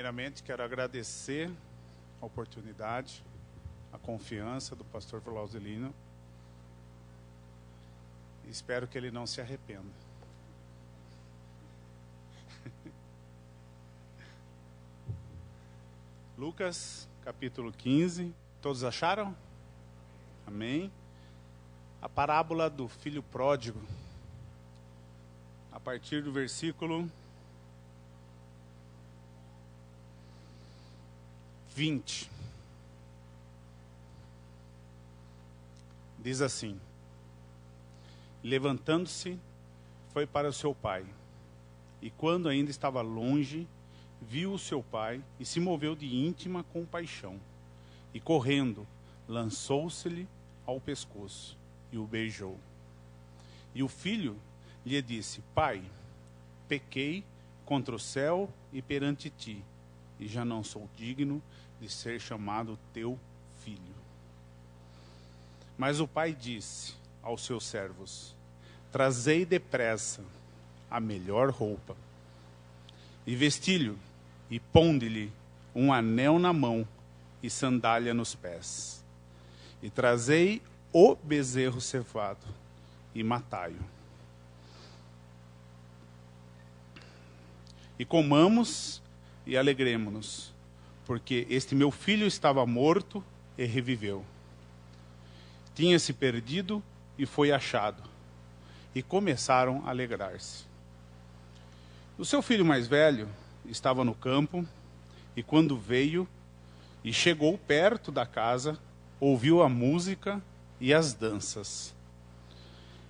Primeiramente, quero agradecer a oportunidade, a confiança do pastor Flauzelino. Espero que ele não se arrependa. Lucas, capítulo 15. Todos acharam? Amém. A parábola do filho pródigo. A partir do versículo 20. Diz assim: levantando-se, foi para o seu pai. E quando ainda estava longe, viu o seu pai e se moveu de íntima compaixão. E correndo, lançou-se-lhe ao pescoço e o beijou. E o filho lhe disse: Pai, pequei contra o céu e perante ti, e já não sou digno de ser chamado teu filho. Mas o pai disse aos seus servos: trazei depressa a melhor roupa, e vesti-lhe, e ponde-lhe um anel na mão, e sandália nos pés. E trazei o bezerro cevado, e matai-o. E comamos e alegremo-nos, porque este meu filho estava morto e reviveu. Tinha-se perdido e foi achado. E começaram a alegrar-se. O seu filho mais velho estava no campo, e quando veio e chegou perto da casa, ouviu a música e as danças.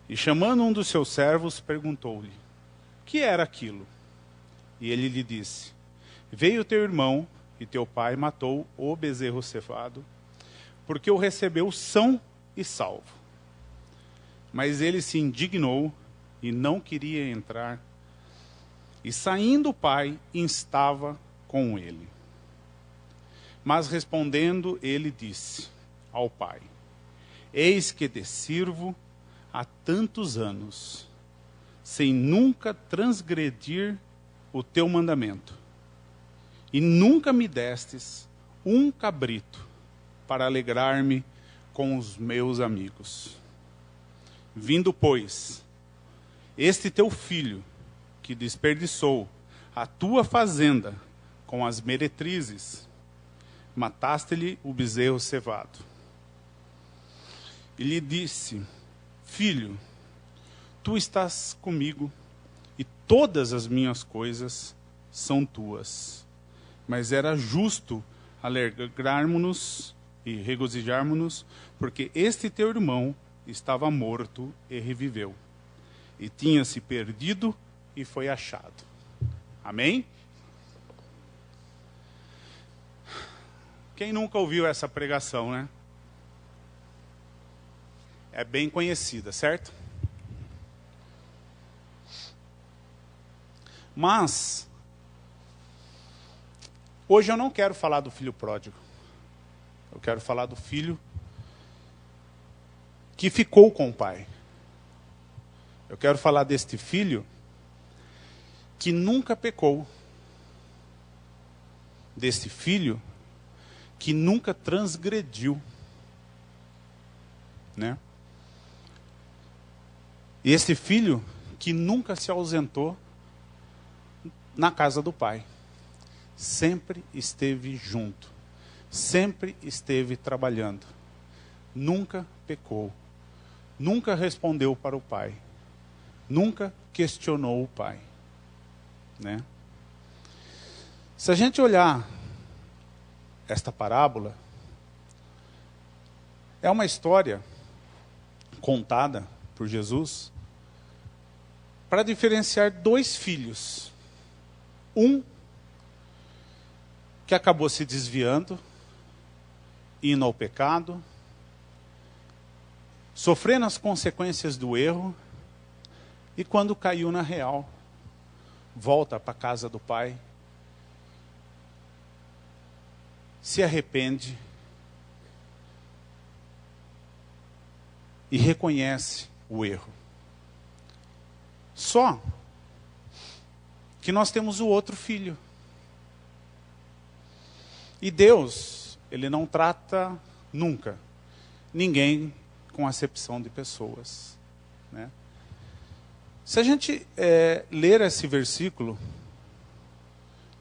E chamando um dos seus servos, perguntou-lhe: que era aquilo? E ele lhe disse: veio teu irmão e teu pai matou o bezerro cevado, porque o recebeu são e salvo. Mas ele se indignou e não queria entrar. E saindo o pai, instava com ele. Mas respondendo, ele disse ao pai: eis que te sirvo há tantos anos, sem nunca transgredir o teu mandamento. E nunca me destes um cabrito para alegrar-me com os meus amigos. Vindo, pois, este teu filho, que desperdiçou a tua fazenda com as meretrizes, mataste-lhe o bezerro cevado. E lhe disse: filho, tu estás comigo, e todas as minhas coisas são tuas. Mas era justo alegrarmos-nos e regozijarmos-nos, porque este teu irmão estava morto e reviveu, e tinha-se perdido e foi achado. Amém? Quem nunca ouviu essa pregação, né? É bem conhecida, certo? Mas hoje eu não quero falar do filho pródigo. Eu quero falar do filho que ficou com o pai. Eu quero falar deste filho que nunca pecou. Deste filho que nunca transgrediu. Né? E esse filho que nunca se ausentou na casa do pai. Sempre esteve junto, sempre esteve trabalhando, nunca pecou, nunca respondeu para o pai, nunca questionou o pai. Né? Se a gente olhar esta parábola, é uma história contada por Jesus para diferenciar dois filhos. Um que acabou se desviando, indo ao pecado, sofrendo as consequências do erro, e quando caiu na real, volta para a casa do pai, se arrepende e reconhece o erro. Só que nós temos o outro filho, E Deus, Ele não trata nunca ninguém com acepção de pessoas, né? Se a gente ler esse versículo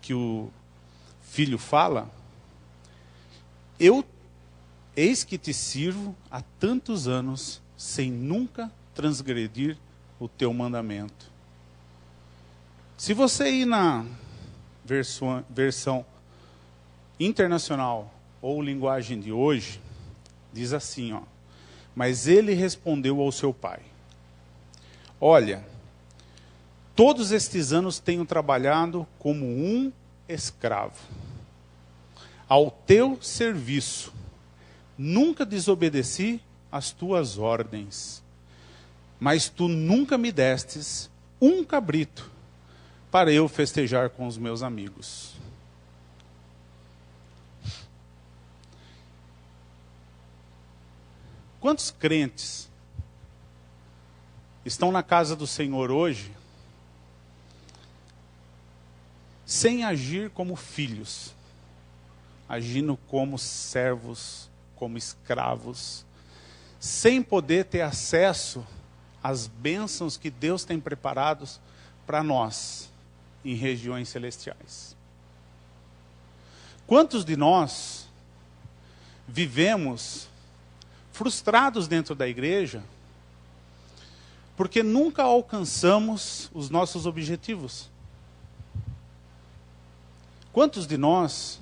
que o filho fala, eis que te sirvo há tantos anos, sem nunca transgredir o teu mandamento. Se você ir na versão internacional ou linguagem de hoje, diz assim, ó: mas ele respondeu ao seu pai: olha, todos estes anos tenho trabalhado como um escravo ao teu serviço. Nunca desobedeci às tuas ordens, mas tu nunca me destes um cabrito para eu festejar com os meus amigos. Quantos crentes estão na casa do Senhor hoje sem agir como filhos, agindo como servos, como escravos, sem poder ter acesso às bênçãos que Deus tem preparados para nós em regiões celestiais? Quantos de nós vivemos frustrados dentro da igreja porque nunca alcançamos os nossos objetivos? Quantos de nós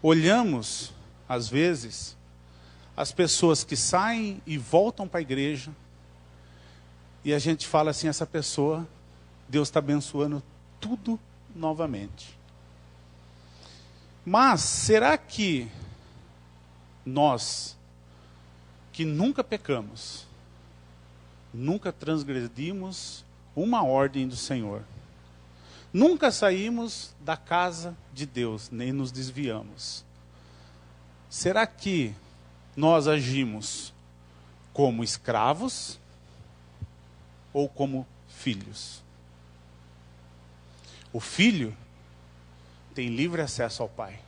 olhamos, às vezes, as pessoas que saem e voltam para a igreja e a gente fala assim: essa pessoa, Deus está abençoando tudo novamente. Mas será que nós, que nunca pecamos, nunca transgredimos uma ordem do Senhor, nunca saímos da casa de Deus, nem nos desviamos, será que nós agimos como escravos ou como filhos? O filho tem livre acesso ao pai.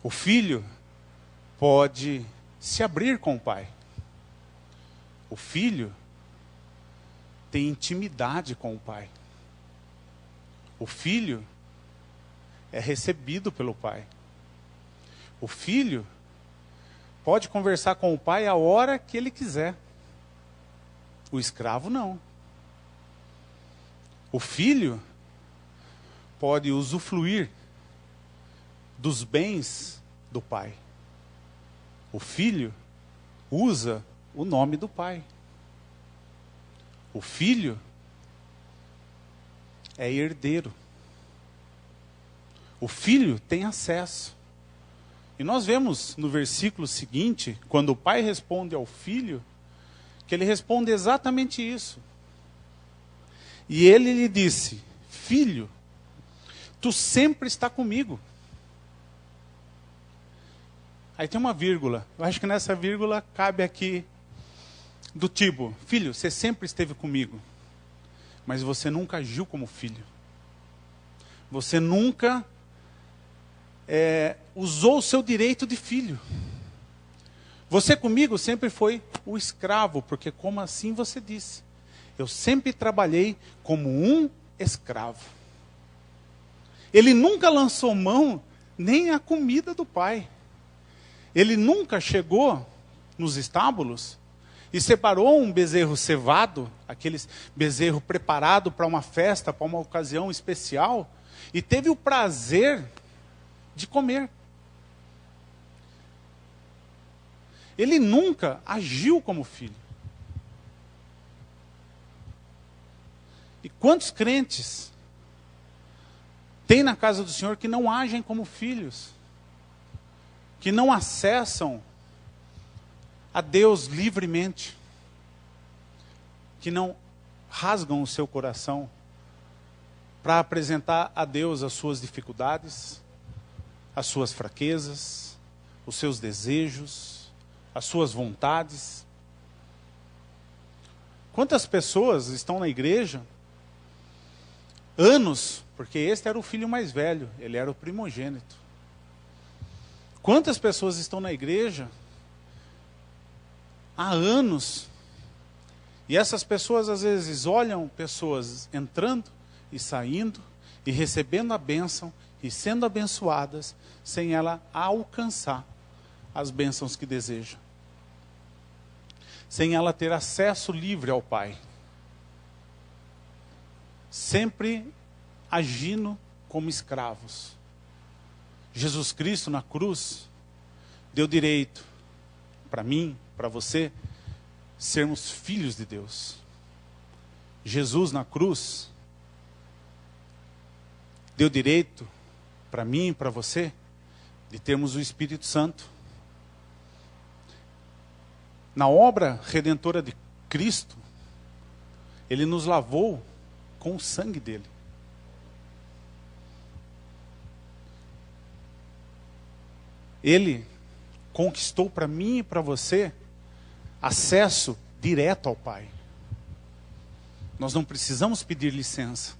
O filho pode se abrir com o pai. O filho tem intimidade com o pai. O filho é recebido pelo pai. O filho pode conversar com o pai a hora que ele quiser. O escravo não. O filho pode usufruir dos bens do pai. O filho usa o nome do pai. O filho é herdeiro. O filho tem acesso. E nós vemos no versículo seguinte, quando o pai responde ao filho, que ele responde exatamente isso. E ele lhe disse: filho, tu sempre está comigo. Aí tem uma vírgula. Eu acho que nessa vírgula cabe aqui do tipo: filho, você sempre esteve comigo, mas você nunca agiu como filho. Você nunca usou o seu direito de filho. Você comigo sempre foi o escravo, porque como assim você disse? Eu sempre trabalhei como um escravo. Ele nunca lançou mão nem a comida do pai. Ele nunca chegou nos estábulos e separou um bezerro cevado, aquele bezerro preparado para uma festa, para uma ocasião especial, e teve o prazer de comer. Ele nunca agiu como filho. E quantos crentes tem na casa do Senhor que não agem como filhos, que não acessam a Deus livremente, que não rasgam o seu coração para apresentar a Deus as suas dificuldades, as suas fraquezas, os seus desejos, as suas vontades. Quantas pessoas estão na igreja anos Porque este era o filho mais velho, ele era o primogênito. Quantas pessoas estão na igreja há anos, e essas pessoas às vezes olham pessoas entrando e saindo, e recebendo a bênção, e sendo abençoadas, sem ela alcançar as bênçãos que deseja. Sem ela ter acesso livre ao Pai. Sempre agindo como escravos. Jesus Cristo na cruz deu direito para mim, para você, sermos filhos de Deus. Jesus na cruz deu direito para mim e para você de termos o Espírito Santo. Na obra redentora de Cristo, Ele nos lavou com o sangue dele. Ele conquistou para mim e para você acesso direto ao Pai. Nós não precisamos pedir licença.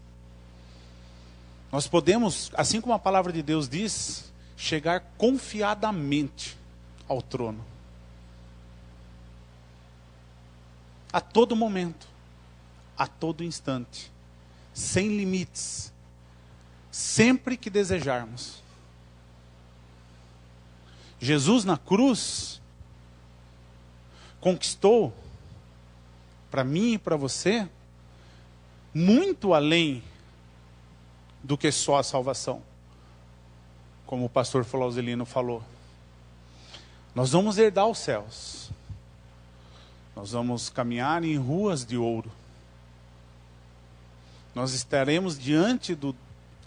Nós podemos, assim como a palavra de Deus diz, chegar confiadamente ao trono. A todo momento, a todo instante, sem limites, sempre que desejarmos. Jesus na cruz conquistou para mim e para você muito além do que só a salvação. Como o pastor Flauzelino falou. Nós vamos herdar os céus. Nós vamos caminhar em ruas de ouro. Nós estaremos diante do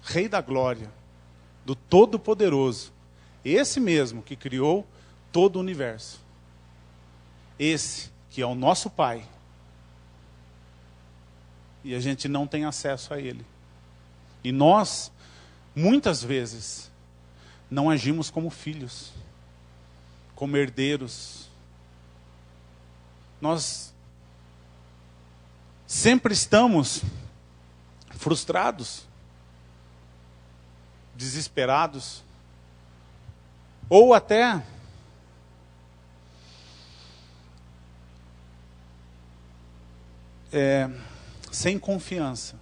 Rei da Glória, do Todo-Poderoso. Esse mesmo que criou todo o universo. Esse que é o nosso Pai. E a gente não tem acesso a Ele. E nós, muitas vezes, não agimos como filhos, como herdeiros. Nós sempre estamos frustrados, desesperados, ou até sem confiança.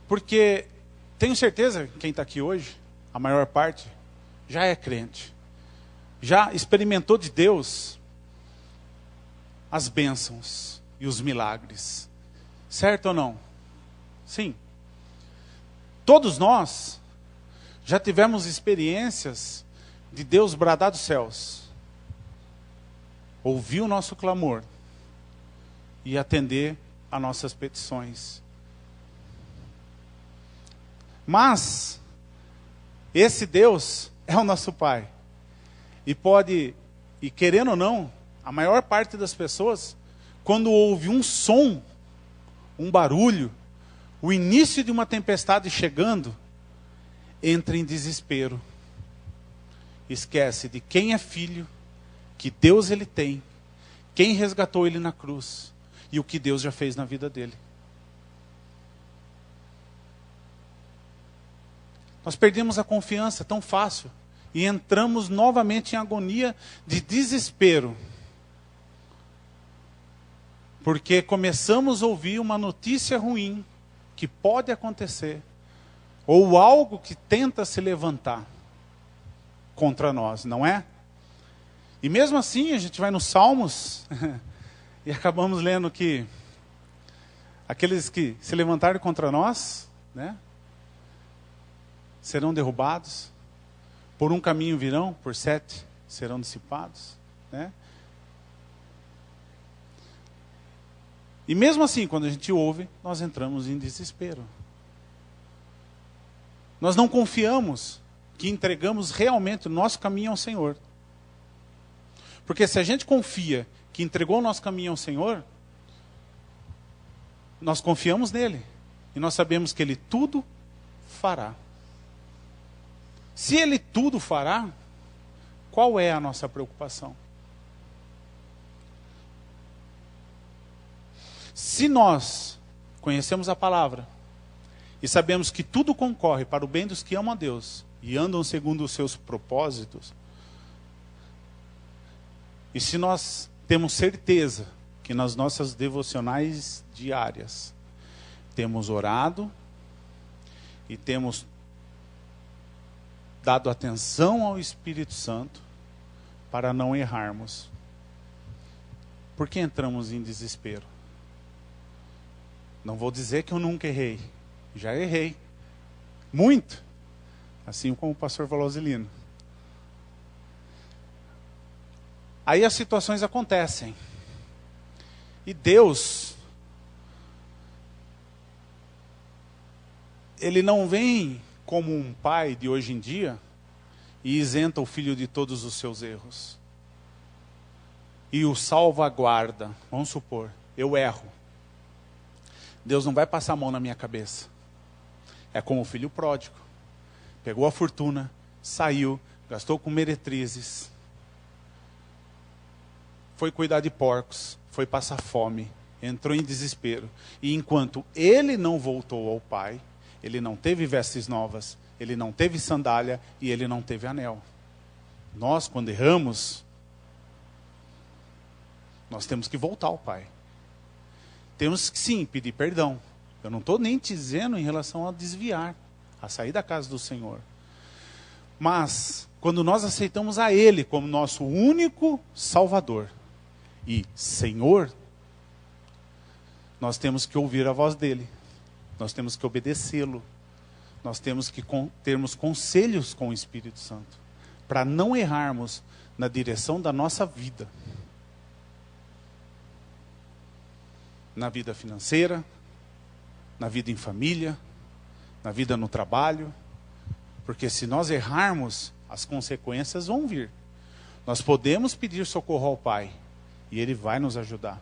Porque tenho certeza que quem está aqui hoje, a maior parte, já é crente. Já experimentou de Deus as bênçãos e os milagres. Certo ou não? Sim. Todos nós já tivemos experiências de Deus bradar dos céus. Ouvir o nosso clamor e atender a nossas petições. Mas esse Deus é o nosso Pai. E pode, e querendo ou não, a maior parte das pessoas, quando ouve um som, um barulho, o início de uma tempestade chegando, entra em desespero. Esquece de quem é filho, que Deus ele tem, quem resgatou ele na cruz e o que Deus já fez na vida dele. Nós perdemos a confiança tão fácil e entramos novamente em agonia de desespero. Porque começamos a ouvir uma notícia ruim que pode acontecer, ou algo que tenta se levantar contra nós, não é? E mesmo assim a gente vai nos Salmos e acabamos lendo que aqueles que se levantarem contra nós, né, serão derrubados, por um caminho virão, por 7 serão dissipados, né? E mesmo assim, quando a gente ouve, nós entramos em desespero. Nós não confiamos que entregamos realmente o nosso caminho ao Senhor. Porque se a gente confia que entregou o nosso caminho ao Senhor, nós confiamos nele. E nós sabemos que Ele tudo fará. Se Ele tudo fará, qual é a nossa preocupação? Se nós conhecemos a palavra, e sabemos que tudo concorre para o bem dos que amam a Deus e andam segundo os seus propósitos, e se nós temos certeza que nas nossas devocionais diárias temos orado e temos dado atenção ao Espírito Santo para não errarmos, por que entramos em desespero? Não vou dizer que eu nunca errei, já errei, muito, assim como o pastor Valozilino. Aí as situações acontecem, e Deus, Ele não vem como um pai de hoje em dia e isenta o filho de todos os seus erros e o salvaguarda. Vamos supor, eu erro, Deus não vai passar a mão na minha cabeça. É como o filho pródigo, pegou a fortuna, saiu, gastou com meretrizes, foi cuidar de porcos, foi passar fome, entrou em desespero, e enquanto ele não voltou ao pai, ele não teve vestes novas, ele não teve sandália e ele não teve anel. Nós, quando erramos, nós temos que voltar ao pai. Temos que sim pedir perdão. Eu não estou nem te dizendo em relação a desviar, a sair da casa do Senhor. Mas, quando nós aceitamos a Ele como nosso único Salvador e Senhor, nós temos que ouvir a voz dEle. Nós temos que obedecê-lo. Nós temos que termos conselhos com o Espírito Santo, para não errarmos na direção da nossa vida. Na vida financeira, na vida em família, na vida no trabalho. Porque se nós errarmos, as consequências vão vir. Nós podemos pedir socorro ao Pai, e Ele vai nos ajudar.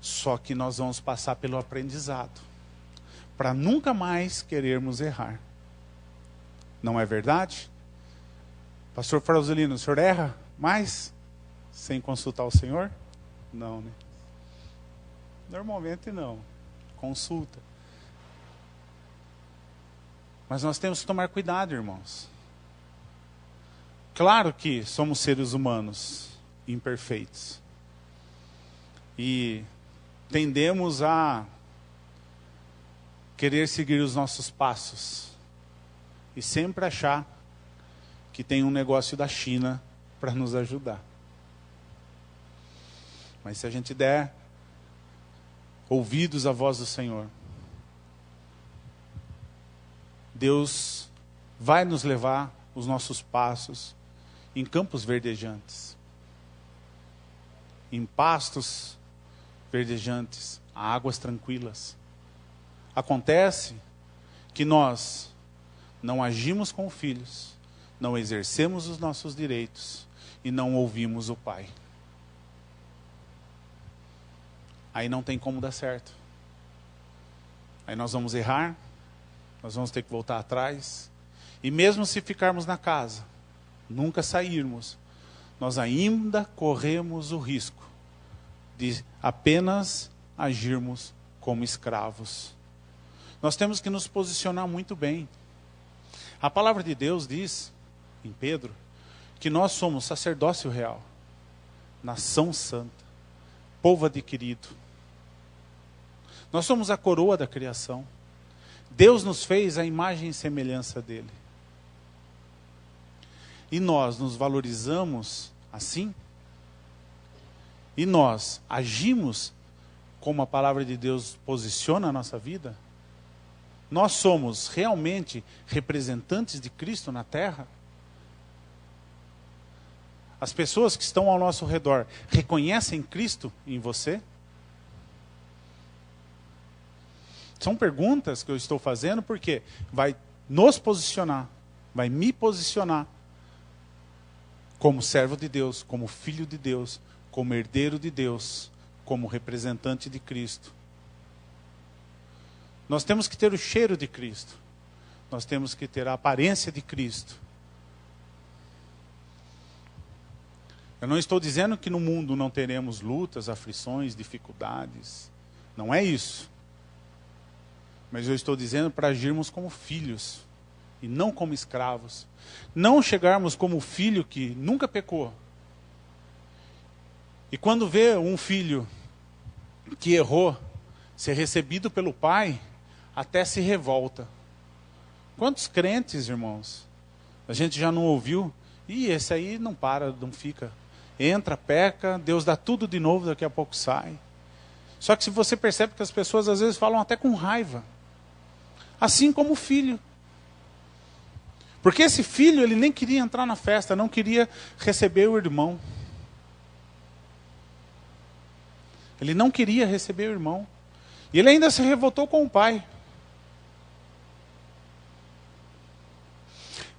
Só que nós vamos passar pelo aprendizado, para nunca mais querermos errar. Não é verdade? Pastor Frauselino, o senhor erra mais sem consultar o Senhor? Não, né? Normalmente não. Consulta. Mas nós temos que tomar cuidado, irmãos. Claro que somos seres humanos imperfeitos. E tendemos a querer seguir os nossos passos. E sempre achar que tem um negócio da China para nos ajudar. Mas se a gente der ouvidos à voz do Senhor, Deus vai nos levar os nossos passos em campos verdejantes, em pastos verdejantes, a águas tranquilas. Acontece que nós não agimos como filhos, não exercemos os nossos direitos e não ouvimos o Pai. Aí não tem como dar certo. Aí nós vamos errar, nós vamos ter que voltar atrás. E mesmo se ficarmos na casa, nunca sairmos, nós ainda corremos o risco de apenas agirmos como escravos. Nós temos que nos posicionar muito bem. A palavra de Deus diz, em Pedro, que nós somos sacerdócio real, nação santa, povo adquirido. Nós somos a coroa da criação. Deus nos fez a imagem e semelhança dele. E nós nos valorizamos assim? E nós agimos como a palavra de Deus posiciona a nossa vida? Nós somos realmente representantes de Cristo na terra? As pessoas que estão ao nosso redor reconhecem Cristo em você? São perguntas que eu estou fazendo porque vai nos posicionar, vai me posicionar como servo de Deus, como filho de Deus, como herdeiro de Deus, como representante de Cristo. Nós temos que ter o cheiro de Cristo. Nós temos que ter a aparência de Cristo. Eu não estou dizendo que no mundo não teremos lutas, aflições, dificuldades. Não é isso. Mas eu estou dizendo para agirmos como filhos e não como escravos. Não chegarmos como o filho que nunca pecou. E quando vê um filho que errou ser recebido pelo pai, até se revolta. Quantos crentes, irmãos, a gente já não ouviu? Ih, esse aí não para, não fica. Entra, peca, Deus dá tudo de novo, daqui a pouco sai. Só que se você percebe que as pessoas às vezes falam até com raiva. Assim como o filho. Porque esse filho, ele nem queria entrar na festa, não queria receber o irmão. Ele não queria receber o irmão. E ele ainda se revoltou com o pai.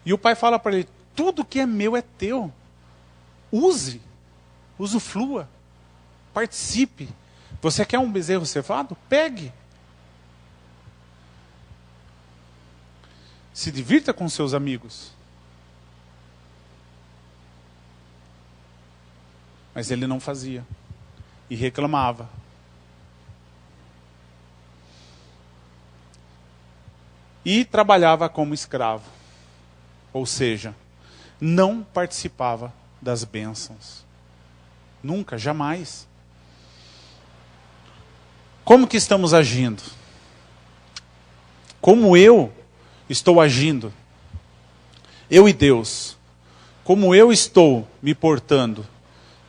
E o pai fala para ele, tudo que é meu é teu. Use, usufrua, participe. Você quer um bezerro cevado? Pegue. Se divirta com seus amigos. Mas ele não fazia. E reclamava. E trabalhava como escravo. Ou seja, não participava das bênçãos. Nunca, jamais. Como que estamos agindo? Como eu estou agindo? Eu e Deus. Como eu estou me portando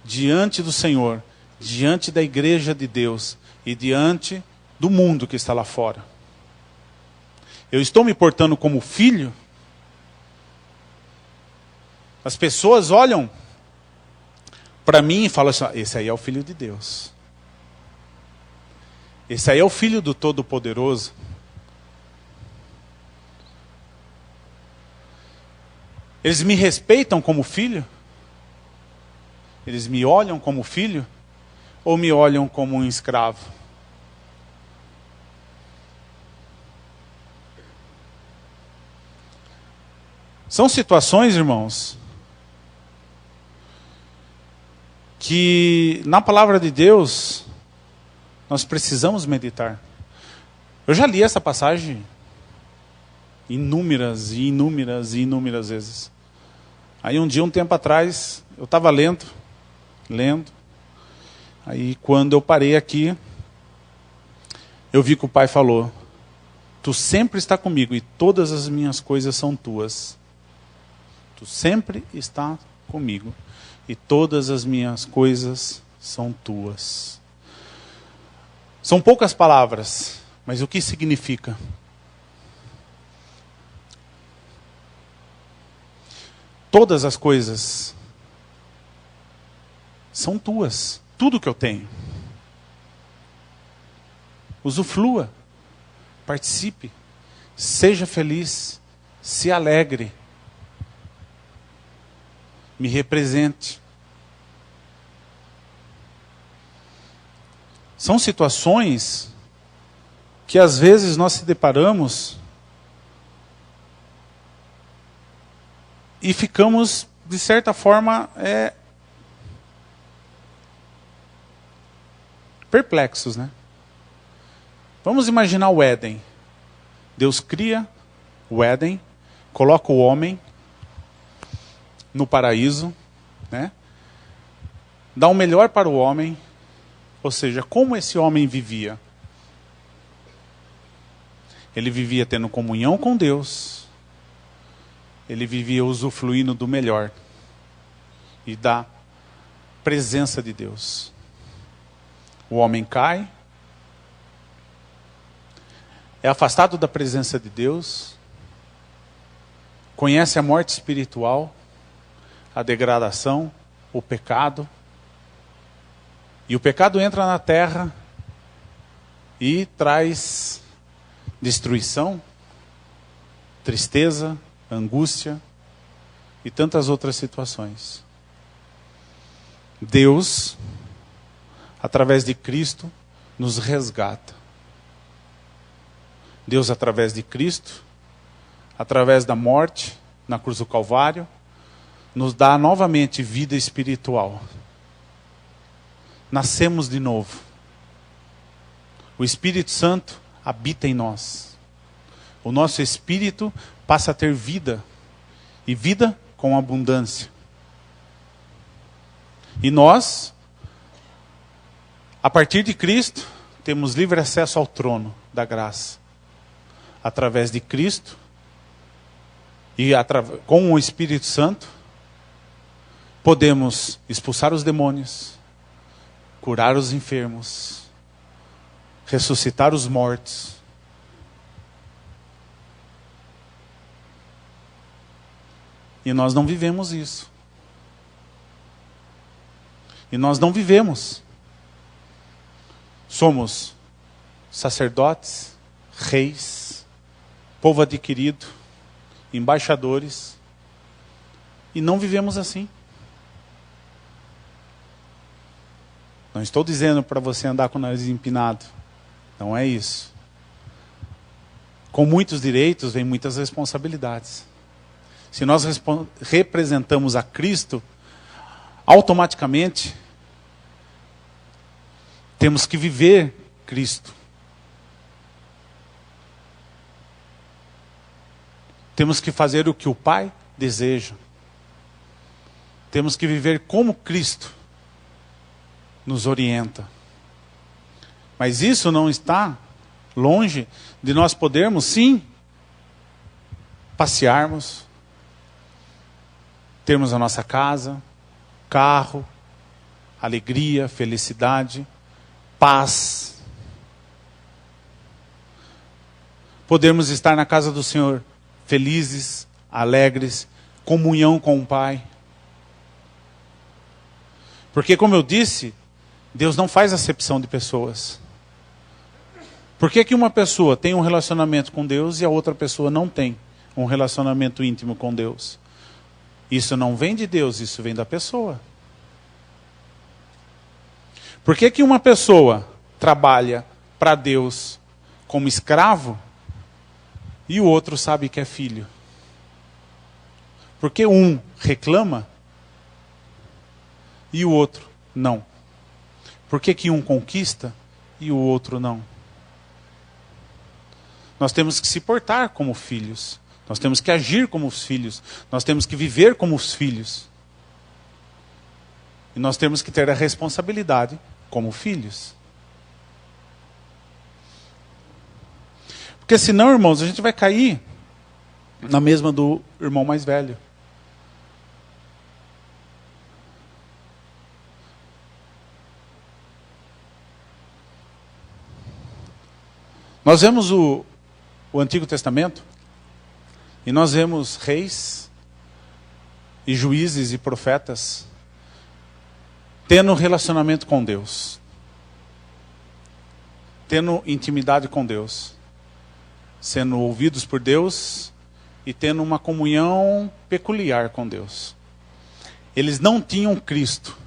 diante do Senhor, diante da igreja de Deus e diante do mundo que está lá fora? Eu estou me portando como filho? As pessoas olham para mim e falam assim, esse aí é o Filho de Deus. Esse aí é o Filho do Todo-Poderoso. Eles me respeitam como filho? Eles me olham como filho? Ou me olham como um escravo? São situações, irmãos, que na palavra de Deus nós precisamos meditar. Eu já li essa passagem inúmeras e inúmeras e inúmeras vezes. Aí um dia, um tempo atrás, eu estava lendo. Aí quando eu parei aqui, eu vi que o pai falou, tu sempre está comigo e todas as minhas coisas são tuas. Tu sempre está comigo e todas as minhas coisas são tuas. São poucas palavras, mas o que significa? Todas as coisas são tuas. Tudo que eu tenho. Usufrua. Participe. Seja feliz. Se alegre. Me represente. São situações que às vezes nós se deparamos e ficamos, de certa forma, perplexos, né? Vamos imaginar o Éden. Deus cria o Éden, coloca o homem no paraíso, né? Dá o melhor para o homem, ou seja, como esse homem vivia? Ele vivia tendo comunhão com Deus, ele vivia usufruindo do melhor e da presença de Deus. O homem cai, é afastado da presença de Deus, conhece a morte espiritual, a degradação, o pecado. E o pecado entra na terra e traz destruição, tristeza, angústia e tantas outras situações. Deus, através de Cristo, nos resgata. Deus, através de Cristo, através da morte na cruz do Calvário, nos dá novamente vida espiritual. Nascemos de novo. O Espírito Santo habita em nós. o nosso espírito passa a ter vida, e vida com abundância. E nós, a partir de Cristo, temos livre acesso ao trono da graça. Através de Cristo e com o Espírito Santo, podemos expulsar os demônios, curar os enfermos, ressuscitar os mortos. E nós não vivemos isso. E nós não vivemos. Somos sacerdotes, reis, povo adquirido, embaixadores, e não vivemos assim. Não estou dizendo para você andar com o nariz empinado. Não é isso. Com muitos direitos vem muitas responsabilidades. Se nós representamos a Cristo, automaticamente temos que viver Cristo. Temos que fazer o que o Pai deseja. Temos que viver como Cristo nos orienta. Mas isso não está longe de nós podermos, sim, passearmos, termos a nossa casa, carro, alegria, felicidade, paz. Podemos estar na casa do Senhor felizes, alegres, comunhão com o Pai. Porque, como eu disse, Deus não faz acepção de pessoas. Por que que uma pessoa tem um relacionamento com Deus e a outra pessoa não tem um relacionamento íntimo com Deus? Isso não vem de Deus, isso vem da pessoa. Por que que uma pessoa trabalha para Deus como escravo e o outro sabe que é filho? Porque um reclama e o outro não. Por que que um conquista e o outro não? Nós temos que se portar como filhos. Nós temos que agir como os filhos. Nós temos que viver como os filhos. E nós temos que ter a responsabilidade como filhos. Porque senão, irmãos, a gente vai cair na mesma do irmão mais velho. Nós vemos o Antigo Testamento e nós vemos reis e juízes e profetas tendo relacionamento com Deus, tendo intimidade com Deus, sendo ouvidos por Deus e tendo uma comunhão peculiar com Deus. Eles não tinham Cristo,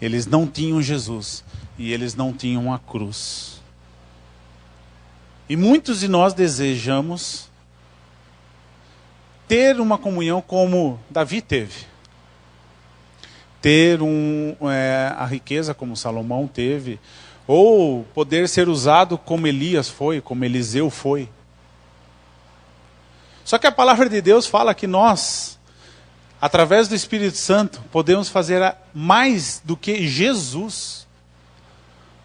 eles não tinham Jesus e eles não tinham a cruz. E muitos de nós desejamos ter uma comunhão como Davi teve. Ter a riqueza como Salomão teve. Ou poder ser usado como Elias foi, como Eliseu foi. Só que a palavra de Deus fala que nós, através do Espírito Santo, podemos fazer mais do que Jesus.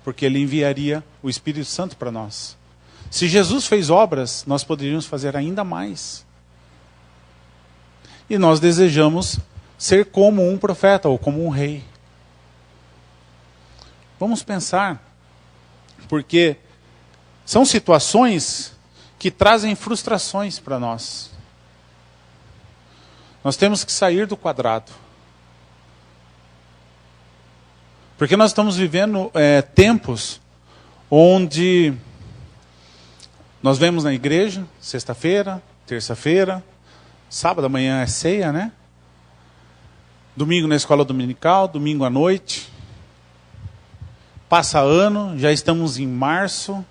Porque Ele enviaria o Espírito Santo para nós. Se Jesus fez obras, nós poderíamos fazer ainda mais. E nós desejamos ser como um profeta ou como um rei. Vamos pensar, porque são situações que trazem frustrações para nós. Nós temos que sair do quadrado. Porque nós estamos vivendo tempos onde nós vemos na igreja, sexta-feira, terça-feira, sábado amanhã é ceia, né? Domingo na escola dominical, domingo à noite. Passa ano, já estamos em março.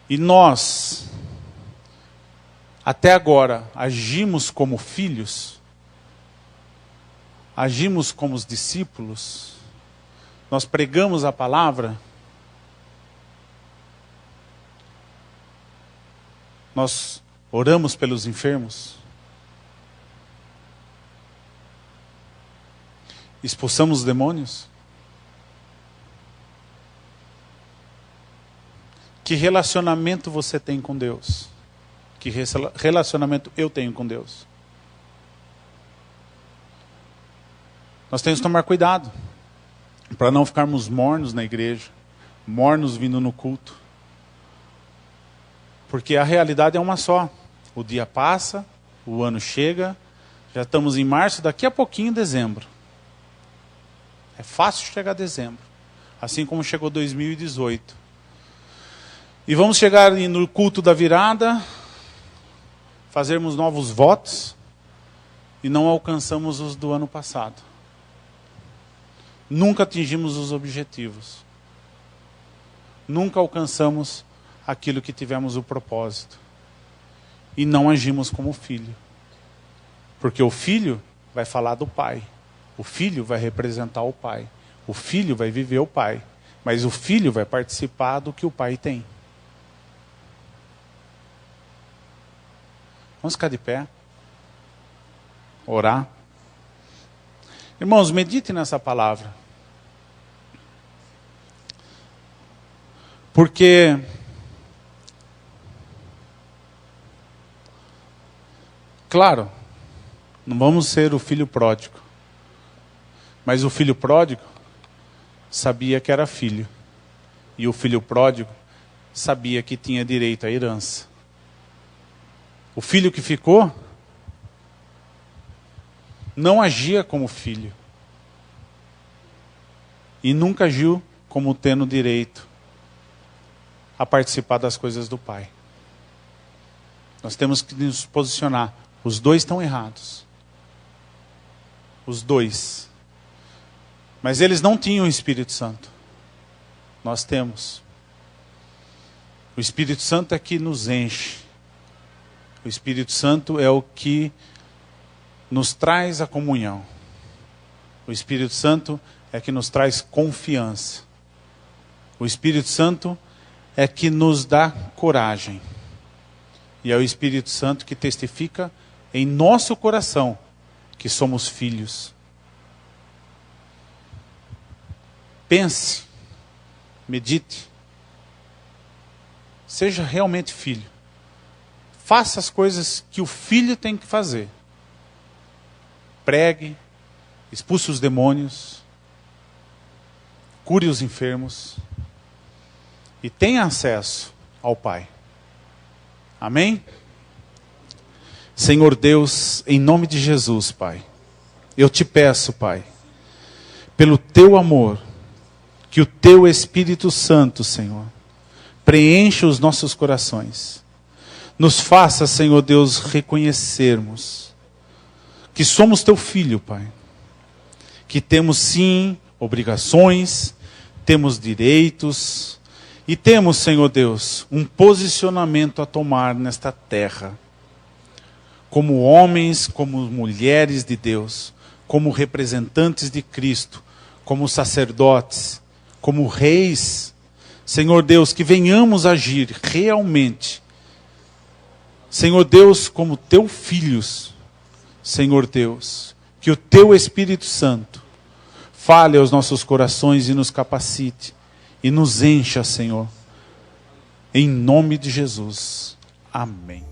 E nós, até agora, agimos como filhos, agimos como os discípulos, nós pregamos a palavra. Nós oramos pelos enfermos? Expulsamos os demônios? Que relacionamento você tem com Deus? Que relacionamento eu tenho com Deus? Nós temos que tomar cuidado para não ficarmos mornos na igreja, mornos vindo no culto. Porque a realidade é uma só. O dia passa, o ano chega, já estamos em março, daqui a pouquinho dezembro. É fácil chegar a dezembro, assim como chegou 2018. E vamos chegar no culto da virada, fazermos novos votos, e não alcançamos os do ano passado. Nunca atingimos os objetivos. Nunca alcançamos aquilo que tivemos o propósito. E não agimos como filho. Porque o filho vai falar do pai. O filho vai representar o pai. O filho vai viver o pai. Mas o filho vai participar do que o pai tem. Vamos ficar de pé. Orar. Irmãos, medite nessa palavra. Porque claro, não vamos ser o filho pródigo. Mas o filho pródigo sabia que era filho. E o filho pródigo sabia que tinha direito à herança. O filho que ficou não agia como filho. E nunca agiu como tendo direito a participar das coisas do pai. Nós temos que nos posicionar. Os dois estão errados. Os dois. Mas eles não tinham o Espírito Santo. Nós temos. O Espírito Santo é que nos enche. O Espírito Santo é o que nos traz a comunhão. O Espírito Santo é que nos traz confiança. O Espírito Santo é que nos dá coragem. E é o Espírito Santo que testifica em nosso coração que somos filhos. Pense, medite, seja realmente filho. Faça as coisas que o filho tem que fazer. Pregue, expulse os demônios, cure os enfermos e tenha acesso ao Pai. Amém? Senhor Deus, em nome de Jesus, Pai, eu te peço, Pai, pelo teu amor, que o teu Espírito Santo, Senhor, preencha os nossos corações. Nos faça, Senhor Deus, reconhecermos que somos teu filho, Pai. Que temos sim obrigações, temos direitos e temos, Senhor Deus, um posicionamento a tomar nesta terra. Como homens, como mulheres de Deus, como representantes de Cristo, como sacerdotes, como reis. Senhor Deus, que venhamos agir realmente, Senhor Deus, como teus filhos. Senhor Deus, que o teu Espírito Santo fale aos nossos corações e nos capacite e nos encha, Senhor. Em nome de Jesus. Amém.